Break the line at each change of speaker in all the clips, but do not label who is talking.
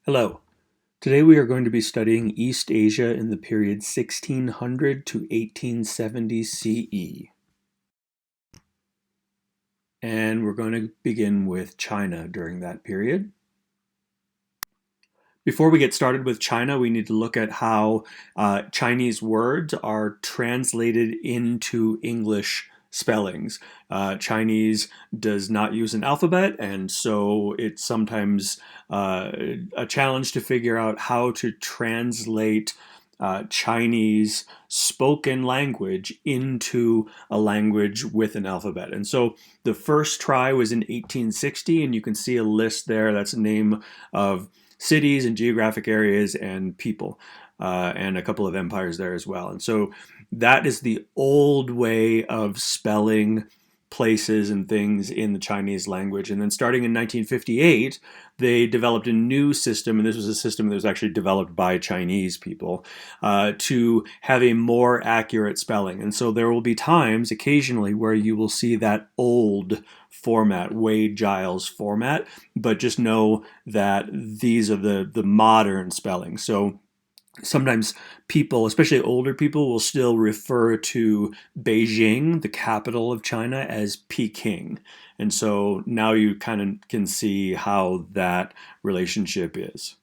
Hello. Today we are going to be studying East Asia in the period 1600 to 1870 CE. And we're going to begin with China during that period. Before we get started with China, we need to look at how Chinese words are translated into English spellings. Chinese does not use an alphabet, and so it's sometimes a challenge to figure out how to translate Chinese spoken language into a language with an alphabet. And so the first try was in 1860, and you can see a list there. That's a name of cities and geographic areas and people, and a couple of empires there as well. And so that is the old way of spelling places and things in the Chinese language. And then starting in 1958, they developed a new system, and this was a system that was actually developed by Chinese people, to have a more accurate spelling. And so there will be times occasionally where you will see that old format, Wade Giles format, but just know that these are the modern spellings. So sometimes people, especially older people, will still refer to Beijing, the capital of China, as Peking. And so now you kind of can see how that relationship is.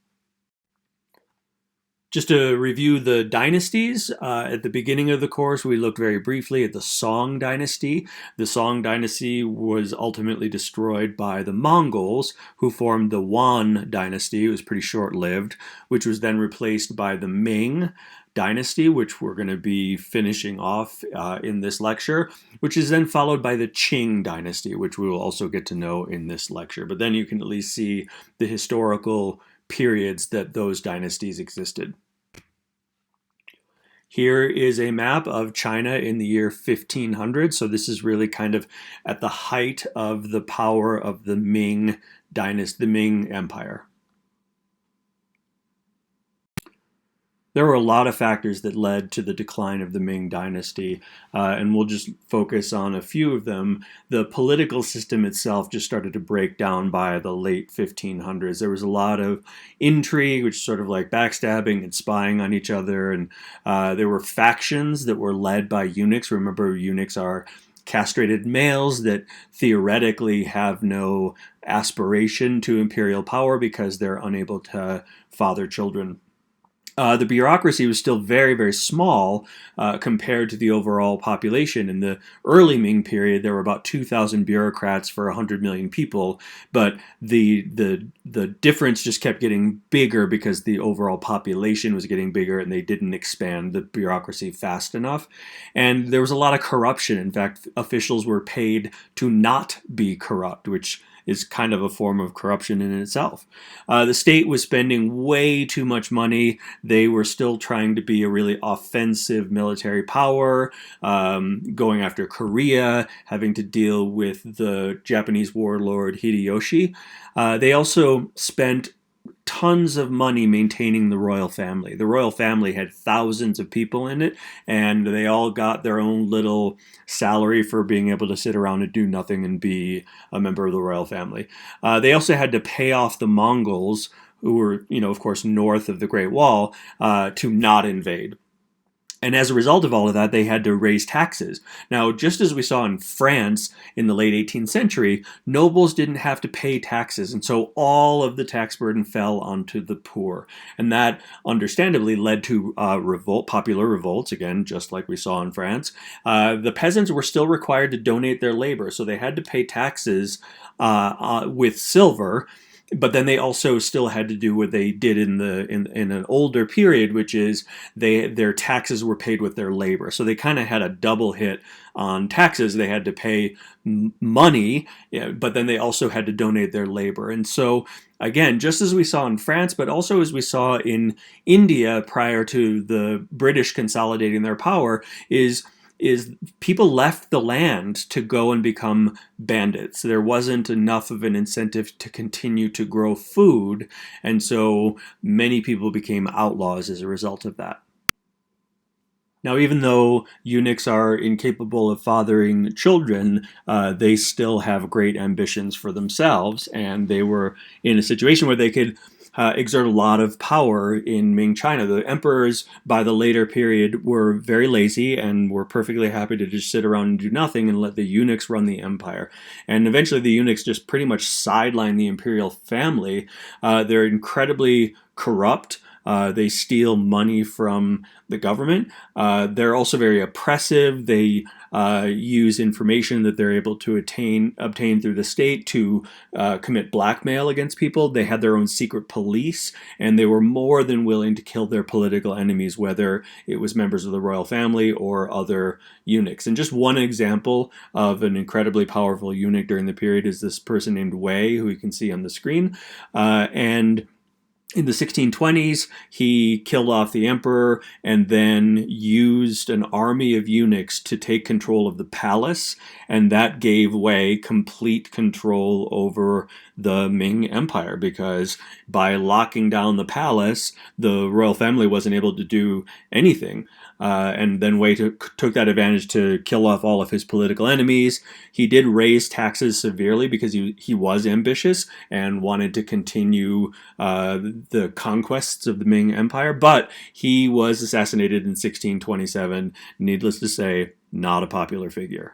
Just to review the dynasties, at the beginning of the course, we looked very briefly at the Song dynasty. The Song dynasty was ultimately destroyed by the Mongols, who formed the Yuan dynasty. It was pretty short-lived, which was then replaced by the Ming dynasty, which we're going to be finishing off in this lecture, which is then followed by the Qing dynasty, which we will also get to know in this lecture. But then you can at least see the historical periods that those dynasties existed. Here is a map of China in the year 1500. So this is really kind of at the height of the power of the Ming dynasty, the Ming Empire. There were a lot of factors that led to the decline of the Ming dynasty, and we'll just focus on a few of them. The political system itself just started to break down by the late 1500s. There was a lot of intrigue, which is sort of like backstabbing and spying on each other, and there were factions that were led by eunuchs. Remember, eunuchs are castrated males that theoretically have no aspiration to imperial power because they're unable to father children. The bureaucracy was still very, very small compared to the overall population. In the early Ming period, there were about 2,000 bureaucrats for 100 million people, but the difference just kept getting bigger because the overall population was getting bigger and they didn't expand the bureaucracy fast enough. And there was a lot of corruption. In fact, officials were paid to not be corrupt, which is kind of a form of corruption in itself. The state was spending way too much money. They were still trying to be a really offensive military power, going after Korea, having to deal with the Japanese warlord Hideyoshi. They also spent tons of money maintaining the royal family. The royal family had thousands of people in it, and they all got their own little salary for being able to sit around and do nothing and be a member of the royal family. They also had to pay off the Mongols, who were, of course, north of the Great Wall, to not invade. And as a result of all of that, they had to raise taxes. Now, just as we saw in France in the late 18th century, nobles didn't have to pay taxes, and so all of the tax burden fell onto the poor. And that, understandably, led to popular revolts, again, just like we saw in France. The peasants were still required to donate their labor, so they had to pay taxes with silver. But then they also still had to do what they did in an older period, which is their taxes were paid with their labor. So they kind of had a double hit on taxes. They had to pay money, but then they also had to donate their labor. And so, again, just as we saw in France, but also as we saw in India prior to the British consolidating their power, is people left the land to go and become bandits. There wasn't enough of an incentive to continue to grow food, and so many people became outlaws as a result of that. Now, even though eunuchs are incapable of fathering children, they still have great ambitions for themselves, and they were in a situation where they could exert a lot of power in Ming China. The emperors, by the later period, were very lazy and were perfectly happy to just sit around and do nothing and let the eunuchs run the empire. And eventually the eunuchs just pretty much sideline the imperial family. They're incredibly corrupt. They steal money from the government. They're also very oppressive. They use information that they're able to obtain through the state to commit blackmail against people. They had their own secret police, and they were more than willing to kill their political enemies, whether it was members of the royal family or other eunuchs. And just one example of an incredibly powerful eunuch during the period is this person named Wei, who you can see on the screen. And in the 1620s, he killed off the emperor and then used an army of eunuchs to take control of the palace, and that gave Wei complete control over the Ming Empire, because by locking down the palace, the royal family wasn't able to do anything. And then Wei took that advantage to kill off all of his political enemies. He did raise taxes severely because he was ambitious and wanted to continue the conquests of the Ming Empire, but he was assassinated in 1627. Needless to say, not a popular figure.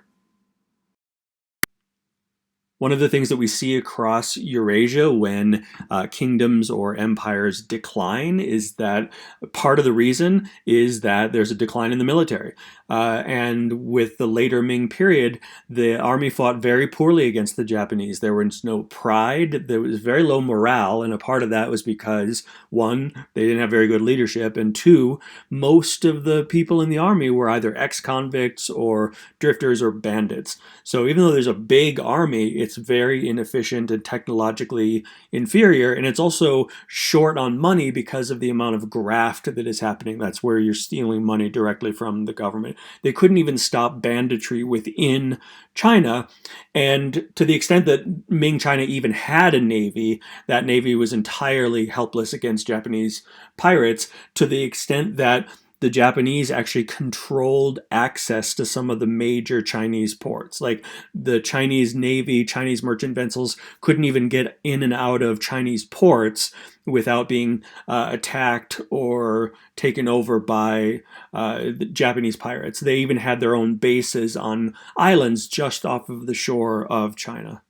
One of the things that we see across Eurasia when kingdoms or empires decline is that part of the reason is that there's a decline in the military. And with the later Ming period, the army fought very poorly against the Japanese. There was no pride. There was very low morale. And a part of that was because, one, they didn't have very good leadership. And two, most of the people in the army were either ex-convicts or drifters or bandits. So even though there's a big army, it's very inefficient and technologically inferior. And it's also short on money because of the amount of graft that is happening. That's where you're stealing money directly from the government. They couldn't even stop banditry within China. And to the extent that Ming China even had a navy, that navy was entirely helpless against Japanese pirates, to the extent that the Japanese actually controlled access to some of the major Chinese ports. Like the Chinese Navy, Chinese merchant vessels couldn't even get in and out of Chinese ports without being attacked or taken over by the Japanese pirates. They even had their own bases on islands just off of the shore of China.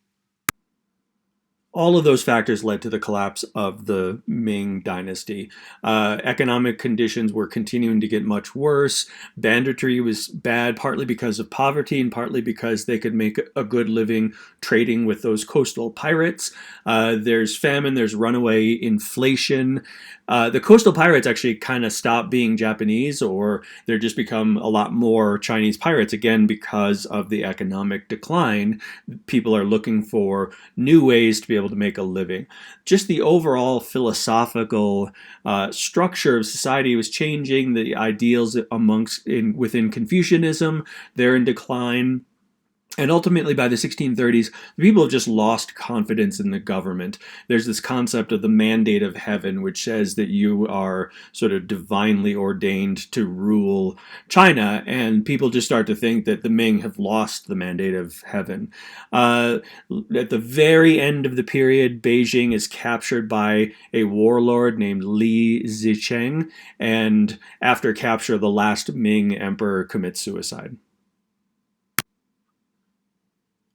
All of those factors led to the collapse of the Ming dynasty. Economic conditions were continuing to get much worse. Banditry was bad, partly because of poverty and partly because they could make a good living trading with those coastal pirates. There's famine, there's runaway inflation. The coastal pirates actually kind of stopped being Japanese, or they're just become a lot more Chinese pirates, again, because of the economic decline. People are looking for new ways to be able to make a living. Just the overall philosophical structure of society was changing. The ideals within Confucianism, they're in decline. And ultimately, by the 1630s, the people have just lost confidence in the government. There's this concept of the mandate of heaven, which says that you are sort of divinely ordained to rule China, and people just start to think that the Ming have lost the mandate of heaven. At the very end of the period, Beijing is captured by a warlord named Li Zicheng, and after capture, the last Ming emperor commits suicide.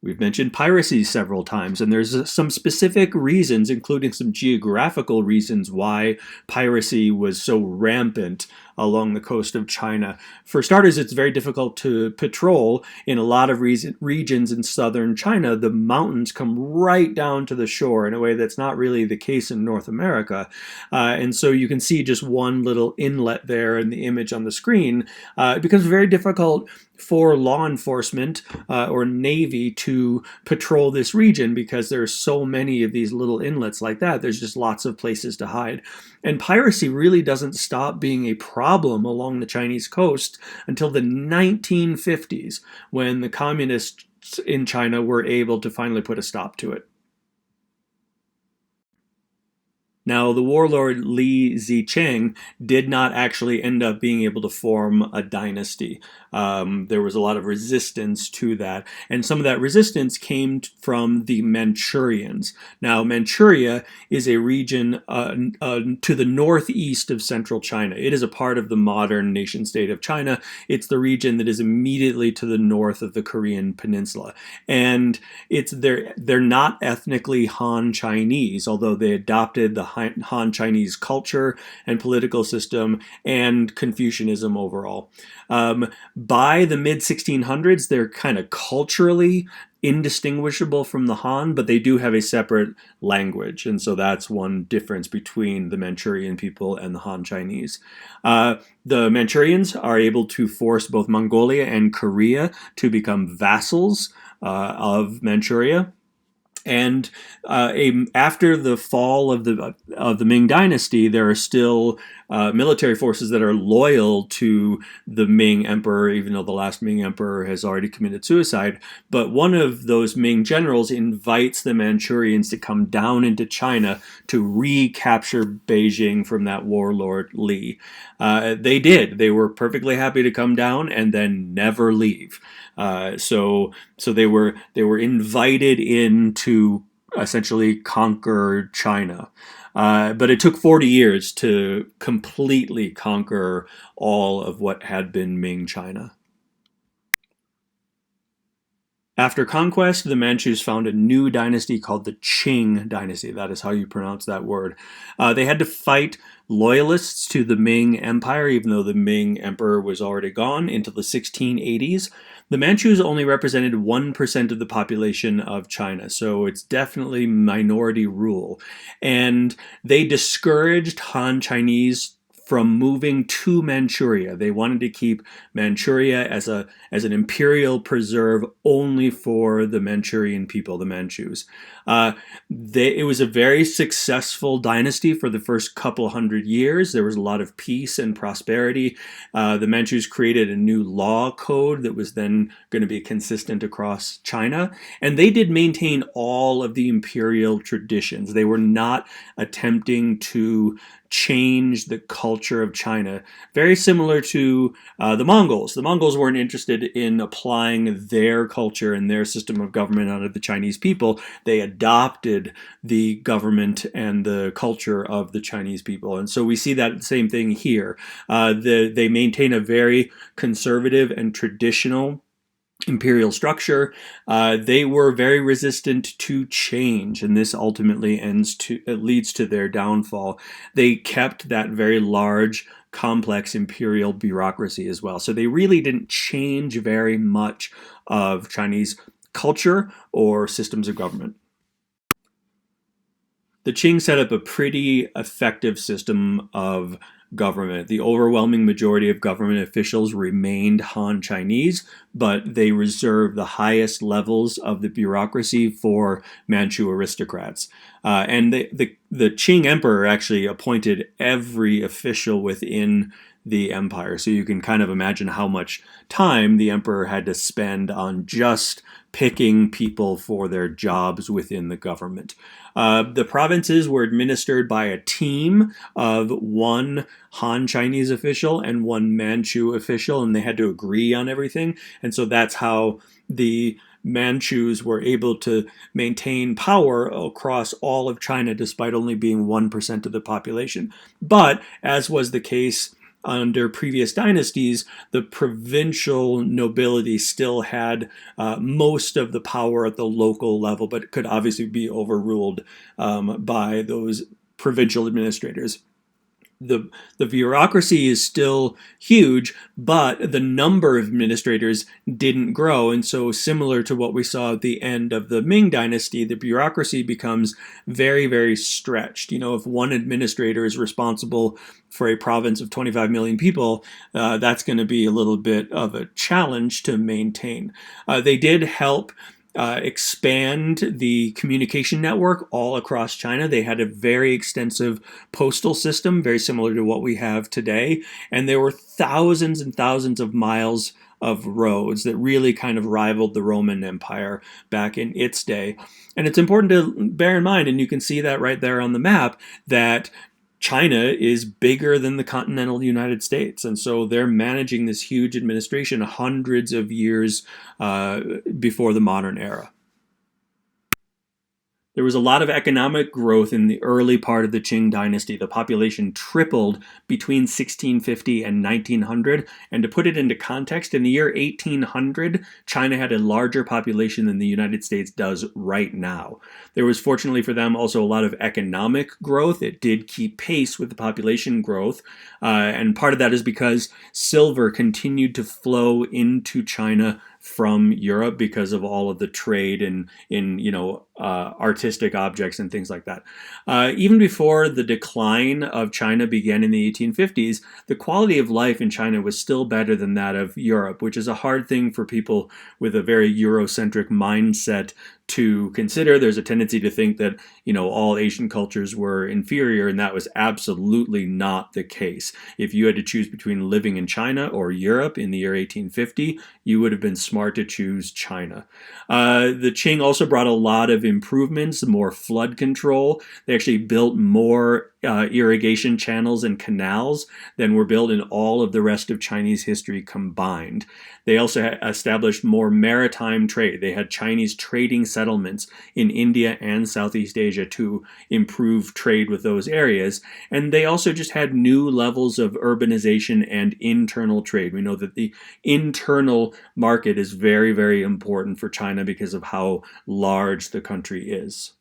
We've mentioned piracy several times, and there's some specific reasons, including some geographical reasons, why piracy was so rampant along the coast of China. For starters, it's very difficult to patrol. In a lot of regions in southern China, the mountains come right down to the shore in a way that's not really the case in North America. And so you can see just one little inlet there in the image on the screen. It becomes very difficult for law enforcement or Navy to patrol this region because there are so many of these little inlets like that. There's just lots of places to hide. And piracy really doesn't stop being a problem along the Chinese coast until the 1950s, when the communists in China were able to finally put a stop to it. Now, the warlord Li Zicheng did not actually end up being able to form a dynasty. There was a lot of resistance to that, and some of that resistance came from the Manchurians. Now, Manchuria is a region to the northeast of central China. It is a part of the modern nation state of China. It's the region that is immediately to the north of the Korean Peninsula, and they're not ethnically Han Chinese, although they adopted the Han Chinese culture and political system and Confucianism overall. By the mid 1600s, they're kind of culturally indistinguishable from the Han, but they do have a separate language, and so that's one difference between the Manchurian people and the Han Chinese. The Manchurians are able to force both Mongolia and Korea to become vassals of Manchuria. And after the fall of the Ming Dynasty, there are still military forces that are loyal to the Ming Emperor, even though the last Ming Emperor has already committed suicide. But one of those Ming generals invites the Manchurians to come down into China to recapture Beijing from that warlord Li. They did. They were perfectly happy to come down and then never leave. So they were invited in to essentially conquer China. But it took 40 years to completely conquer all of what had been Ming China. After conquest, the Manchus found a new dynasty called the Qing dynasty. That is how you pronounce that word. They had to fight loyalists to the Ming Empire, even though the Ming Emperor was already gone, until the 1680s. The Manchus only represented 1% of the population of China, so it's definitely minority rule. And they discouraged Han Chinese from moving to Manchuria. They wanted to keep Manchuria as an imperial preserve only for the Manchurian people, the Manchus. It was a very successful dynasty for the first couple hundred years. There was a lot of peace and prosperity. The Manchus created a new law code that was then going to be consistent across China. And they did maintain all of the imperial traditions. They were not attempting to change the culture of China. Very similar to the Mongols. The Mongols weren't interested in applying their culture and their system of government onto the Chinese people. They adopted the government and the culture of the Chinese people. And so we see that same thing here. They maintain a very conservative and traditional imperial structure. They were very resistant to change, and this ultimately leads to their downfall. They kept that very large, complex imperial bureaucracy as well. So they really didn't change very much of Chinese culture or systems of government. The Qing set up a pretty effective system of government. The overwhelming majority of government officials remained Han Chinese, but they reserved the highest levels of the bureaucracy for Manchu aristocrats. And the Qing emperor actually appointed every official within the empire. So you can kind of imagine how much time the emperor had to spend on just picking people for their jobs within the government. The provinces were administered by a team of one Han Chinese official and one Manchu official, and they had to agree on everything. And so that's how the Manchus were able to maintain power across all of China despite only being 1% of the population. But, as was the case under previous dynasties, the provincial nobility still had most of the power at the local level, but it could obviously be overruled by those provincial administrators. The bureaucracy is still huge, but the number of administrators didn't grow. And so similar to what we saw at the end of the Ming Dynasty, the bureaucracy becomes very, very stretched. You know, if one administrator is responsible for a province of 25 million people, that's going to be a little bit of a challenge to maintain. They did help expand the communication network all across China. They had a very extensive postal system, very similar to what we have today. And there were thousands and thousands of miles of roads that really kind of rivaled the Roman Empire back in its day. And it's important to bear in mind, and you can see that right there on the map, that China is bigger than the continental United States. And so they're managing this huge administration hundreds of years before the modern era. There was a lot of economic growth in the early part of the Qing dynasty. The population tripled between 1650 and 1900. And to put it into context, in the year 1800, China had a larger population than the United States does right now. There was, fortunately for them, also a lot of economic growth. It did keep pace with the population growth. And part of that is because silver continued to flow into China from Europe because of all of the trade in artistic objects and things like that. Even before the decline of China began in the 1850s, the quality of life in China was still better than that of Europe, which is a hard thing for people with a very Eurocentric mindset to consider. There's a tendency to think that, all Asian cultures were inferior, and that was absolutely not the case. If you had to choose between living in China or Europe in the year 1850, you would have been smart to choose China. The Qing also brought a lot of improvements, more flood control. They actually built more irrigation channels and canals than were built in all of the rest of Chinese history combined. They also established more maritime trade. They had Chinese trading settlements in India and Southeast Asia to improve trade with those areas. And they also just had new levels of urbanization and internal trade. We know that the internal market is very, very important for China because of how large the country is.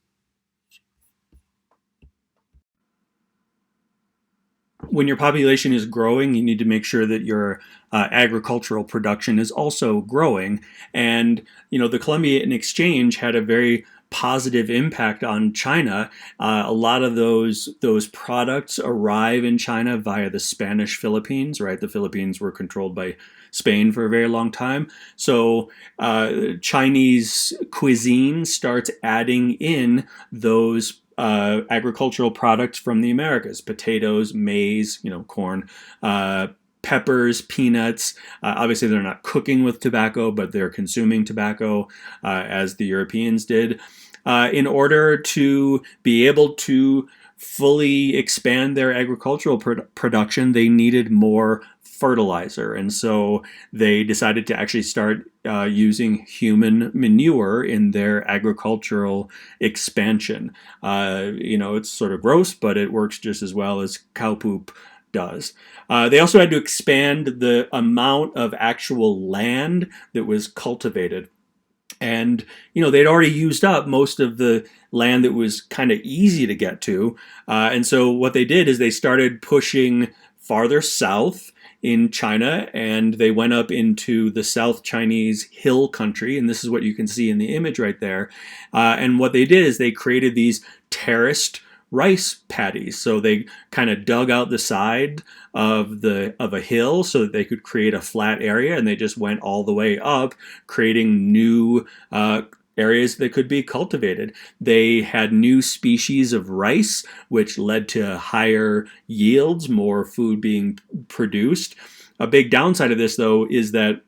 When your population is growing, you need to make sure that your agricultural production is also growing. And, the Columbian Exchange had a very positive impact on China. A lot of those products arrive in China via the Spanish Philippines, right? The Philippines were controlled by Spain for a very long time. So Chinese cuisine starts adding in those agricultural products from the Americas: potatoes, maize, corn, peppers, peanuts. Obviously, they're not cooking with tobacco, but they're consuming tobacco as the Europeans did. In order to be able to fully expand their agricultural production, they needed more fertilizer. And so they decided to actually start using human manure in their agricultural expansion. It's sort of gross, but it works just as well as cow poop does. They also had to expand the amount of actual land that was cultivated. And, they'd already used up most of the land that was kind of easy to get to. And so what they did is they started pushing farther south in China, and they went up into the South Chinese hill country, and this is what you can see in the image right there. And what they did is they created these terraced rice paddies. So they kind of dug out the side of a hill so that they could create a flat area, and they just went all the way up, creating new areas that could be cultivated. They had new species of rice, which led to higher yields, more food being produced. A big downside of this, though, is that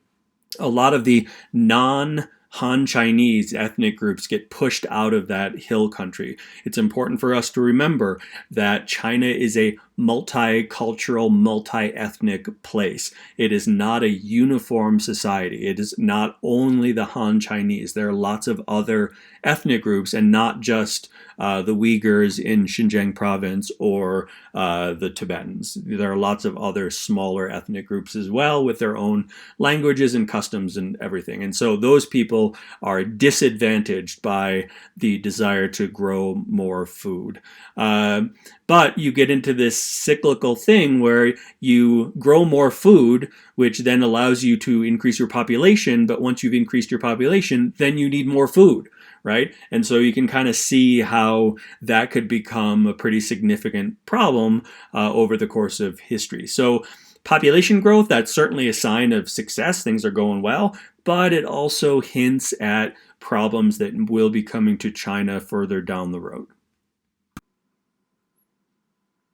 a lot of the Han Chinese ethnic groups get pushed out of that hill country. It's important for us to remember that China is a multicultural, multi-ethnic place. It is not a uniform society. It is not only the Han Chinese. There are lots of other ethnic groups, and not just the Uyghurs in Xinjiang province or the Tibetans. There are lots of other smaller ethnic groups as well with their own languages and customs and everything. And so those people are disadvantaged by the desire to grow more food. But you get into this cyclical thing where you grow more food, which then allows you to increase your population. But once you've increased your population, then you need more food, right? And so you can kind of see how that could become a pretty significant problem over the course of history. So population growth, that's certainly a sign of success. Things are going well, but it also hints at problems that will be coming to China further down the road.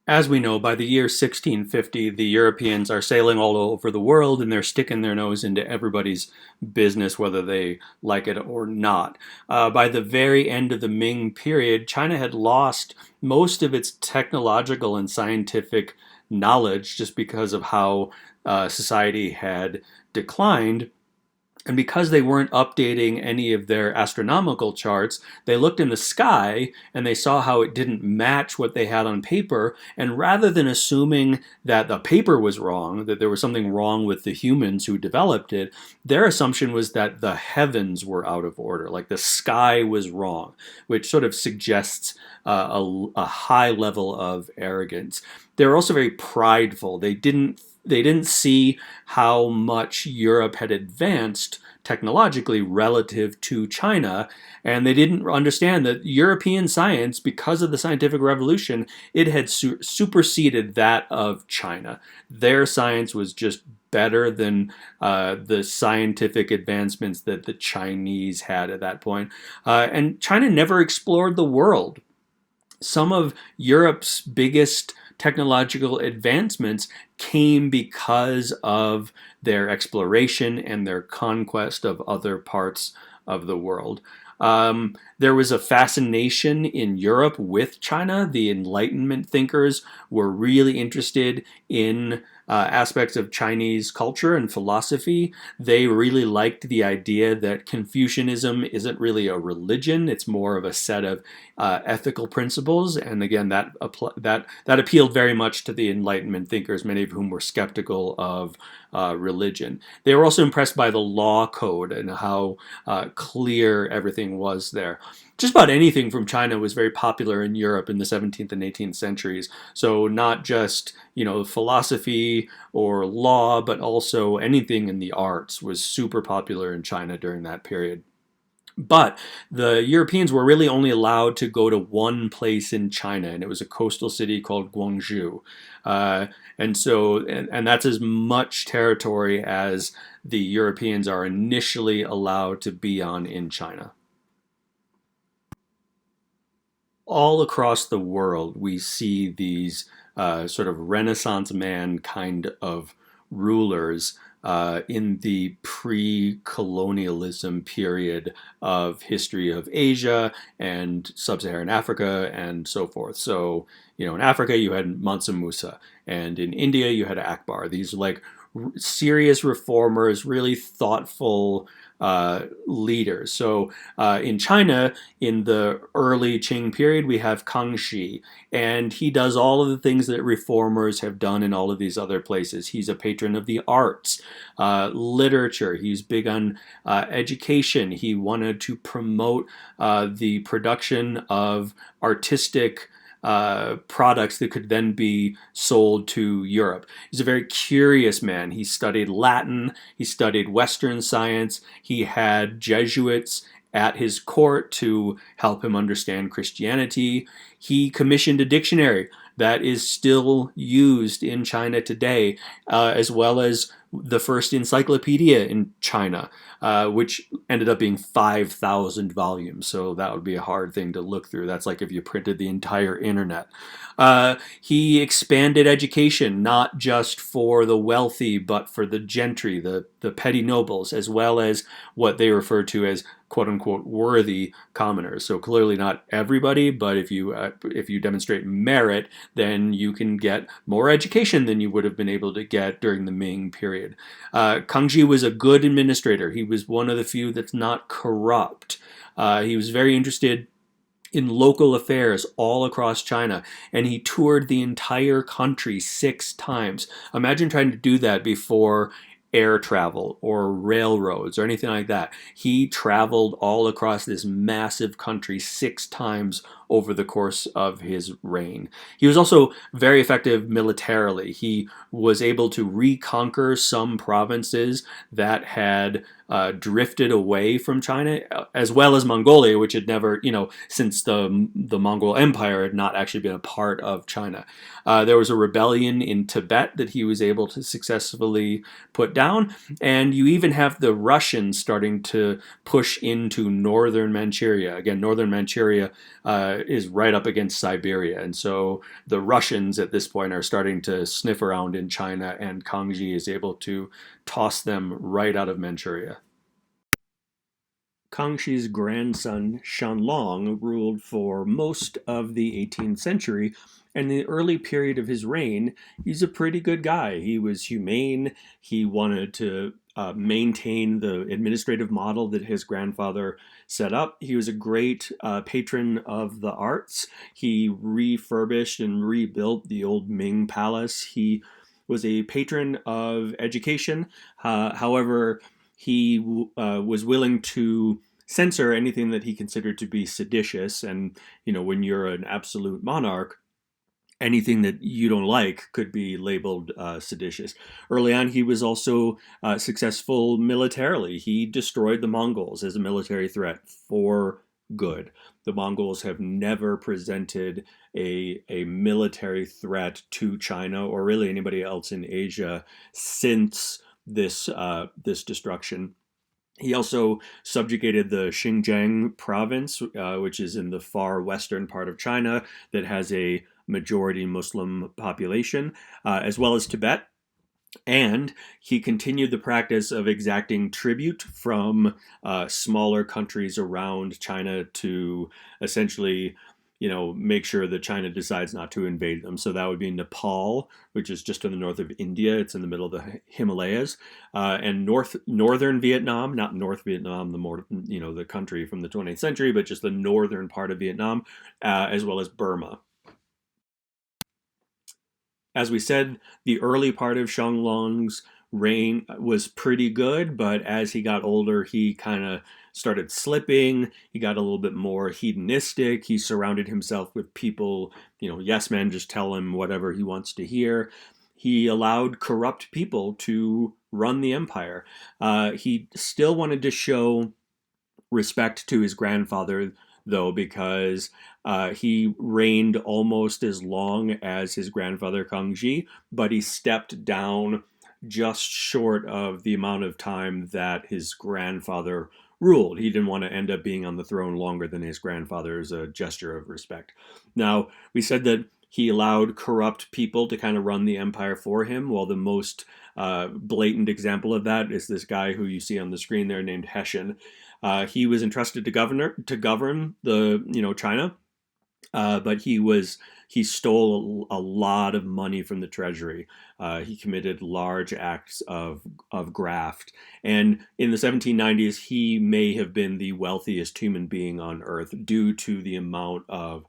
As we know, by the year 1650, the Europeans are sailing all over the world and they're sticking their nose into everybody's business, whether they like it or not. By the very end of the Ming period, China had lost most of its technological and scientific knowledge just because of how society had declined. And because they weren't updating any of their astronomical charts, they looked in the sky and they saw how it didn't match what they had on paper. And rather than assuming that the paper was wrong, that there was something wrong with the humans who developed it, their assumption was that the heavens were out of order, like the sky was wrong, which sort of suggests a high level of arrogance. They were also very prideful. They didn't see how much Europe had advanced technologically relative to China, and they didn't understand that European science, because of the scientific revolution, it had superseded that of China. Their science was just better than the scientific advancements that the Chinese had at that point. And China never explored the world. Some of Europe's biggest technological advancements came because of their exploration and their conquest of other parts of the world. There was a fascination in Europe with China. The Enlightenment thinkers were really interested in aspects of Chinese culture and philosophy. They really liked the idea that Confucianism isn't really a religion; it's more of a set of ethical principles. And again, that appealed very much to the Enlightenment thinkers, many of whom were skeptical of religion. They were also impressed by the law code and how clear everything was there. Just about anything from China was very popular in Europe in the 17th and 18th centuries. So not just, philosophy or law, but also anything in the arts was super popular in China during that period. But the Europeans were really only allowed to go to one place in China, and it was a coastal city called Guangzhou. And that's as much territory as the Europeans are initially allowed to be on in China. All across the world, we see these sort of Renaissance man kind of rulers in the pre-colonialism period of history of Asia and sub-Saharan Africa and so forth. So, in Africa you had Mansa Musa, and in India you had Akbar. These like serious reformers, really thoughtful leaders. So in China, in the early Qing period, we have Kangxi, and he does all of the things that reformers have done in all of these other places. He's a patron of the arts, literature. He's big on education. He wanted to promote the production of artistic products that could then be sold to Europe. He's a very curious man. He studied Latin, he studied Western science, he had Jesuits at his court to help him understand Christianity. He commissioned a dictionary that is still used in China today, as well as the first encyclopedia in China, which ended up being 5,000 volumes. So that would be a hard thing to look through. That's like if you printed the entire internet. He expanded education, not just for the wealthy, but for the gentry, the petty nobles, as well as what they refer to as quote unquote worthy commoners. So clearly not everybody, but if you demonstrate merit, then you can get more education than you would have been able to get during the Ming period. Kangxi was a good administrator. He was one of the few that's not corrupt. He was very interested in local affairs all across China, and he toured the entire country 6 times. Imagine trying to do that before air travel or railroads or anything like that. He traveled all across this massive country 6 times over the course of his reign. He was also very effective militarily. He was able to reconquer some provinces that had drifted away from China, as well as Mongolia, which had never, since the Mongol Empire had not actually been a part of China. There was a rebellion in Tibet that he was able to successfully put down, and you even have the Russians starting to push into northern Manchuria. Again, northern Manchuria is right up against Siberia. And so the Russians at this point are starting to sniff around in China, and Kangxi is able to toss them right out of Manchuria. Kangxi's grandson Qianlong ruled for most of the 18th century, and in the early period of his reign, he's a pretty good guy. He was humane. He wanted to maintain the administrative model that his grandfather set up. He was a great patron of the arts. He refurbished and rebuilt the old Ming palace. He was a patron of education. However, he was willing to censor anything that he considered to be seditious. And, when you're an absolute monarch, anything that you don't like could be labeled seditious. Early on, he was also successful militarily. He destroyed the Mongols as a military threat for good. The Mongols have never presented a military threat to China or really anybody else in Asia since this destruction. He also subjugated the Xinjiang province, which is in the far western part of China that has a majority Muslim population, as well as Tibet. And he continued the practice of exacting tribute from smaller countries around China to essentially, make sure that China decides not to invade them. So that would be Nepal, which is just to the north of India. It's in the middle of the Himalayas, and northern Vietnam, not North Vietnam, the more the country from the 20th century, but just the northern part of Vietnam, as well as Burma. As we said, the early part of Qianlong's reign was pretty good, but as he got older, he kind of started slipping. He got a little bit more hedonistic. He surrounded himself with people, yes men, just tell him whatever he wants to hear. He allowed corrupt people to run the empire. He still wanted to show respect to his grandfather, though, because he reigned almost as long as his grandfather Kangxi, but he stepped down just short of the amount of time that his grandfather ruled. He didn't want to end up being on the throne longer than his grandfather as a gesture of respect. Now, we said that he allowed corrupt people to kind of run the empire for him. Well, the most blatant example of that is this guy who you see on the screen there named Hessian. He was entrusted to govern the China, but he stole a lot of money from the treasury. He committed large acts of graft, and in the 1790s, he may have been the wealthiest human being on earth due to the amount of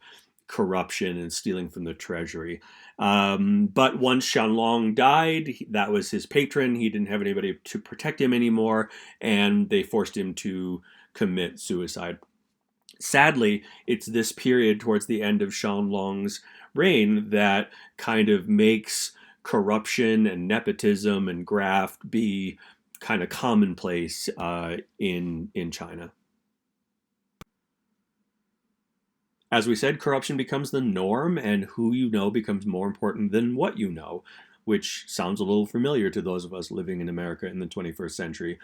corruption and stealing from the treasury. But once Qianlong died, that was his patron. He didn't have anybody to protect him anymore, and they forced him to commit suicide. Sadly, it's this period towards the end of Qianlong's reign that kind of makes corruption and nepotism and graft be kind of commonplace in China. As we said, corruption becomes the norm, and who you know becomes more important than what you know, which sounds a little familiar to those of us living in America in the 21st century.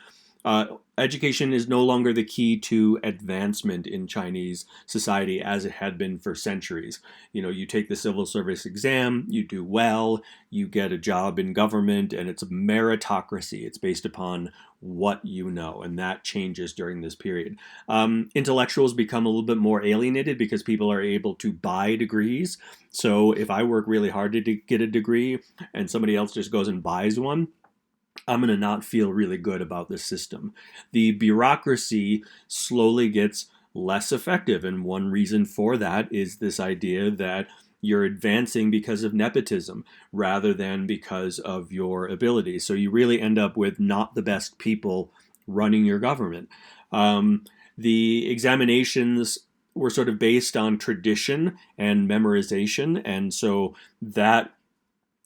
Education is no longer the key to advancement in Chinese society as it had been for centuries. You take the civil service exam, you do well, you get a job in government, and it's a meritocracy. It's based upon what you know, and that changes during this period. Intellectuals become a little bit more alienated because people are able to buy degrees. So if I work really hard to get a degree and somebody else just goes and buys one, I'm going to not feel really good about this system. The bureaucracy slowly gets less effective, and one reason for that is this idea that you're advancing because of nepotism rather than because of your ability. So you really end up with not the best people running your government. The examinations were sort of based on tradition and memorization, and so that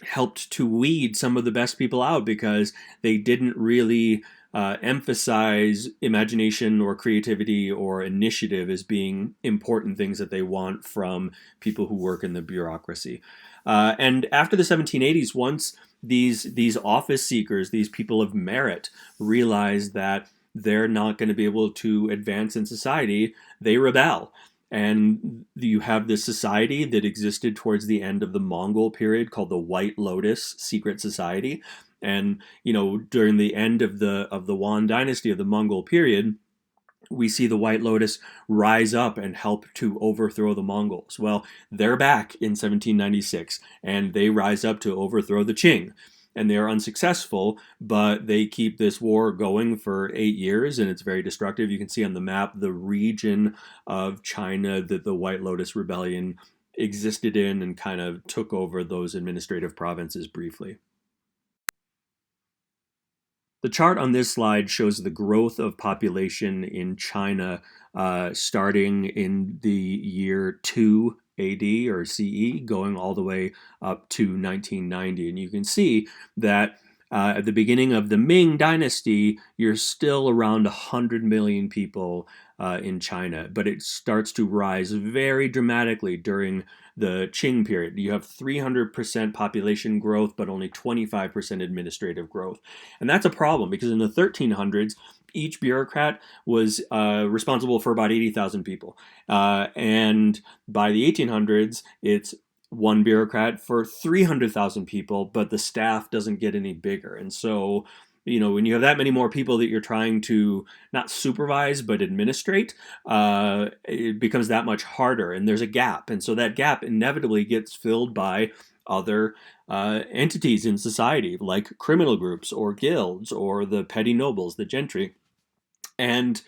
helped to weed some of the best people out because they didn't really emphasize imagination or creativity or initiative as being important things that they want from people who work in the bureaucracy. And after the 1780s, once these office seekers, these people of merit, realize that they're not going to be able to advance in society, they rebel. And you have this society that existed towards the end of the Mongol period called the White Lotus Secret Society. And during the end of the Yuan dynasty of the Mongol period, we see the White Lotus rise up and help to overthrow the Mongols. Well, they're back in 1796, and they rise up to overthrow the Qing. And they are unsuccessful, but they keep this war going for 8 years, and it's very destructive. You can see on the map the region of China that the White Lotus Rebellion existed in and kind of took over those administrative provinces briefly. The chart on this slide shows the growth of population in China starting in the year 2 AD or CE, going all the way up to 1990. And you can see that at the beginning of the Ming dynasty, you're still around 100 million people in China, but it starts to rise very dramatically during the Qing period. You have 300% population growth, but only 25% administrative growth. And that's a problem because in the 1300s, each bureaucrat was responsible for about 80,000 people. And by the 1800s, it's one bureaucrat for 300,000 people, but the staff doesn't get any bigger. And so, when you have that many more people that you're trying to not supervise but administrate, it becomes that much harder, and there's a gap. And so that gap inevitably gets filled by other entities in society, like criminal groups or guilds or the petty nobles, the gentry. And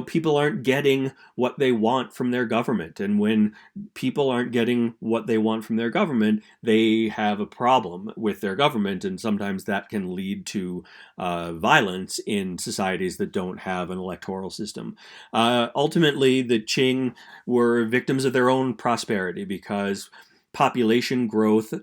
people aren't getting what they want from their government, and when people aren't getting what they want from their government, they have a problem with their government, and sometimes that can lead to violence in societies that don't have an electoral system. Ultimately, the Qing were victims of their own prosperity because population growth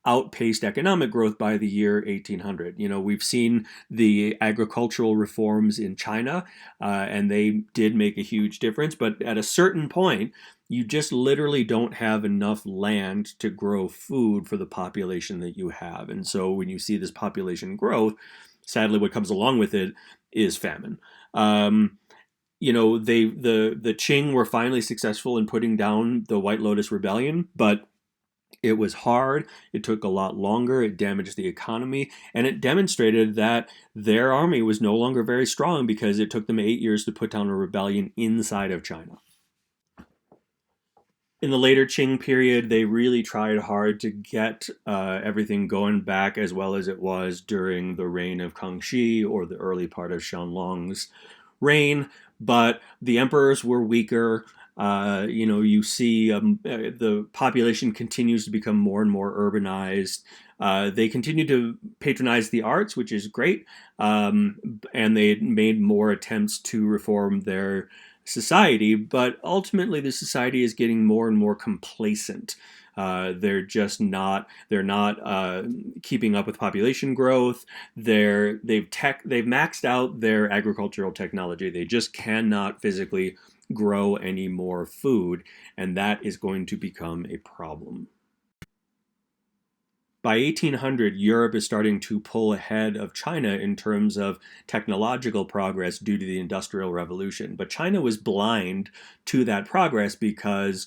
outpaced economic growth by the year 1800. We've seen the agricultural reforms in China, and they did make a huge difference. But at a certain point, you just literally don't have enough land to grow food for the population that you have. And so when you see this population growth, sadly, what comes along with it is famine. The Qing were finally successful in putting down the White Lotus Rebellion, but it was hard, it took a lot longer, it damaged the economy, and it demonstrated that their army was no longer very strong because it took them 8 years to put down a rebellion inside of China. In the later Qing period, they really tried hard to get everything going back as well as it was during the reign of Kangxi or the early part of Qianlong's reign, but the emperors were weaker. You see the population continues to become more and more urbanized. They continue to patronize the arts, which is great, and they made more attempts to reform their society, but ultimately the society is getting more and more complacent. They're just not. They're not keeping up with population growth. They've maxed out their agricultural technology. They just cannot physically grow any more food, and that is going to become a problem. By 1800, Europe is starting to pull ahead of China in terms of technological progress due to the Industrial Revolution. But China was blind to that progress because,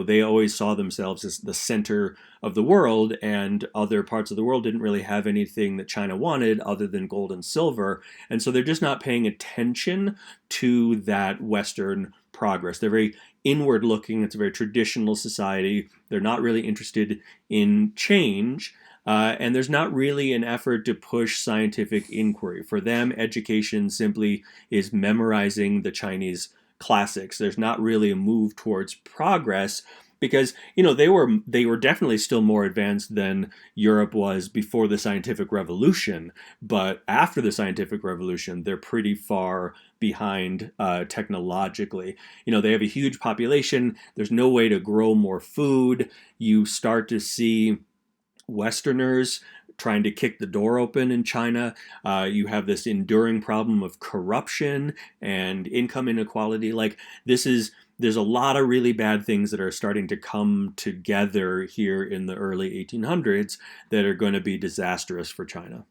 they always saw themselves as the center of the world, and other parts of the world didn't really have anything that China wanted other than gold and silver. And so they're just not paying attention to that Western progress. They're very inward looking. It's a very traditional society. They're not really interested in change. And there's not really an effort to push scientific inquiry. For them, education simply is memorizing the Chinese classics. There's not really a move towards progress because they were definitely still more advanced than Europe was before the scientific revolution, but after the scientific revolution they're pretty far behind technologically. They have a huge population. There's no way to grow more food. You start to see Westerners trying to kick the door open in China. You have this enduring problem of corruption and income inequality. There's a lot of really bad things that are starting to come together here in the early 1800s that are going to be disastrous for China.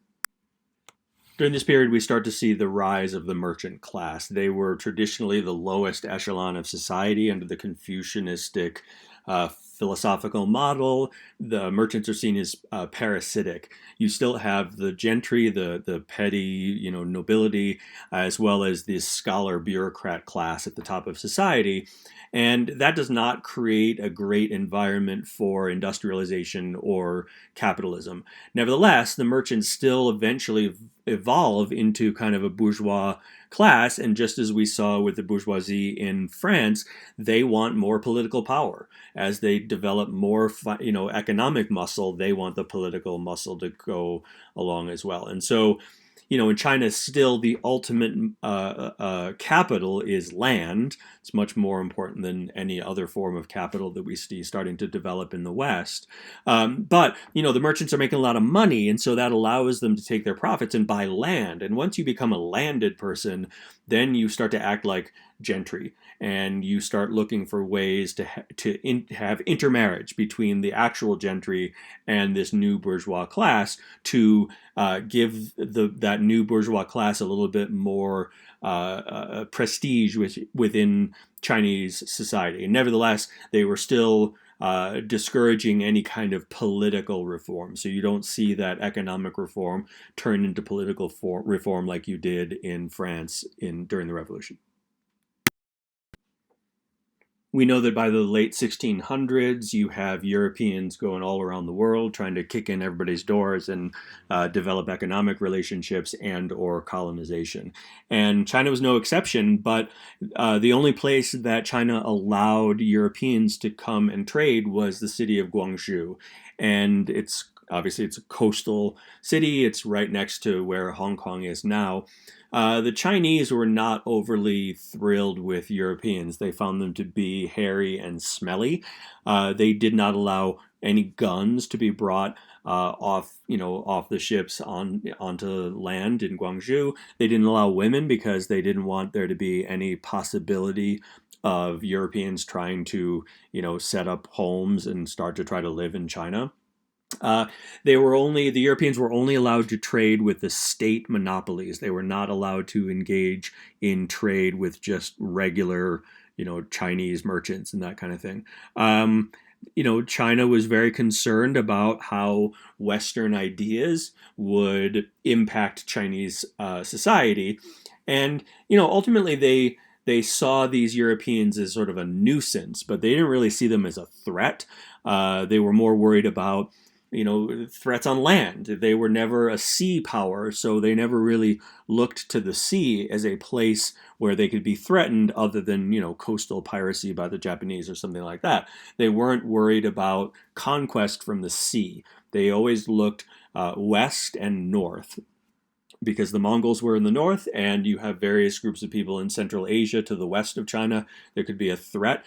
During this period, we start to see the rise of the merchant class. They were traditionally the lowest echelon of society under the Confucianistic philosophical model. The merchants are seen as parasitic. You still have the gentry, the petty, nobility, as well as this scholar bureaucrat class at the top of society. And that does not create a great environment for industrialization or capitalism. Nevertheless, the merchants still eventually evolve into kind of a bourgeois class, and just as we saw with the bourgeoisie in France, they want more political power. As they develop more economic muscle, they want the political muscle to go along as well. And so in China, still the ultimate capital is land. It's much more important than any other form of capital that we see starting to develop in the West. But the merchants are making a lot of money, and so that allows them to take their profits and buy land. And once you become a landed person, then you start to act like gentry, and you start looking for ways to have intermarriage between the actual gentry and this new bourgeois class to give that new bourgeois class a little bit more prestige within Chinese society. And nevertheless, they were still discouraging any kind of political reform. So you don't see that economic reform turn into political reform like you did in France during the Revolution. We know that by the late 1600s, you have Europeans going all around the world trying to kick in everybody's doors and develop economic relationships and or colonization. And China was no exception, but the only place that China allowed Europeans to come and trade was the city of Guangzhou. And it's a coastal city. It's right next to where Hong Kong is now. The Chinese were not overly thrilled with Europeans. They found them to be hairy and smelly. They did not allow any guns to be brought off the ships onto land in Guangzhou. They didn't allow women because they didn't want there to be any possibility of Europeans trying to set up homes and start to try to live in China. The Europeans were only allowed to trade with the state monopolies. They were not allowed to engage in trade with just regular, Chinese merchants and that kind of thing. China was very concerned about how Western ideas would impact Chinese society, and ultimately they saw these Europeans as sort of a nuisance, but they didn't really see them as a threat. They were more worried about threats on land. They were never a sea power, so they never really looked to the sea as a place where they could be threatened other than, coastal piracy by the Japanese or something like that. They weren't worried about conquest from the sea. They always looked west and north, because the Mongols were in the north, and you have various groups of people in Central Asia to the west of China. There could be a threat.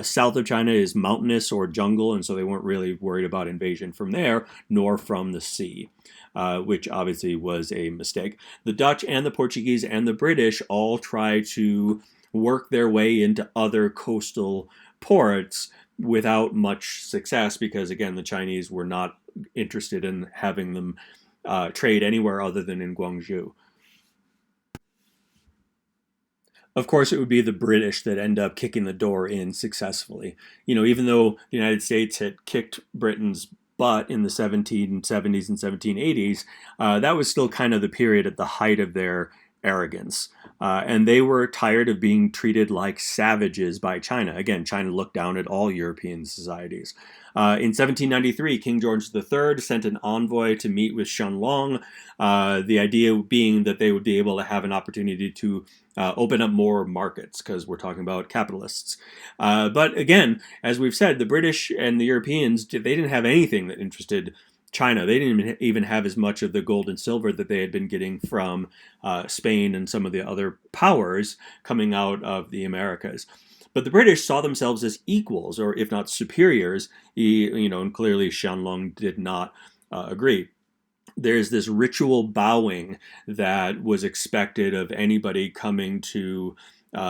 South of China is mountainous or jungle, and so they weren't really worried about invasion from there, nor from the sea, which obviously was a mistake. The Dutch and the Portuguese and the British all try to work their way into other coastal ports without much success, because, again, the Chinese were not interested in having them trade anywhere other than in Guangzhou. Of course, it would be the British that end up kicking the door in successfully. Even though the United States had kicked Britain's butt in the 1770s and 1780s, that was still kind of the period at the height of their arrogance. And they were tired of being treated like savages by China. Again, China looked down at all European societies. In 1793, King George III sent an envoy to meet with Qianlong, the idea being that they would be able to have an opportunity to open up more markets, because we're talking about capitalists. But again, as we've said, the British and the Europeans, they didn't have anything that interested China. They didn't even have as much of the gold and silver that they had been getting from Spain and some of the other powers coming out of the Americas. But the British saw themselves as equals, or if not superiors, and clearly Qianlong did not agree. There's this ritual bowing that was expected of anybody coming to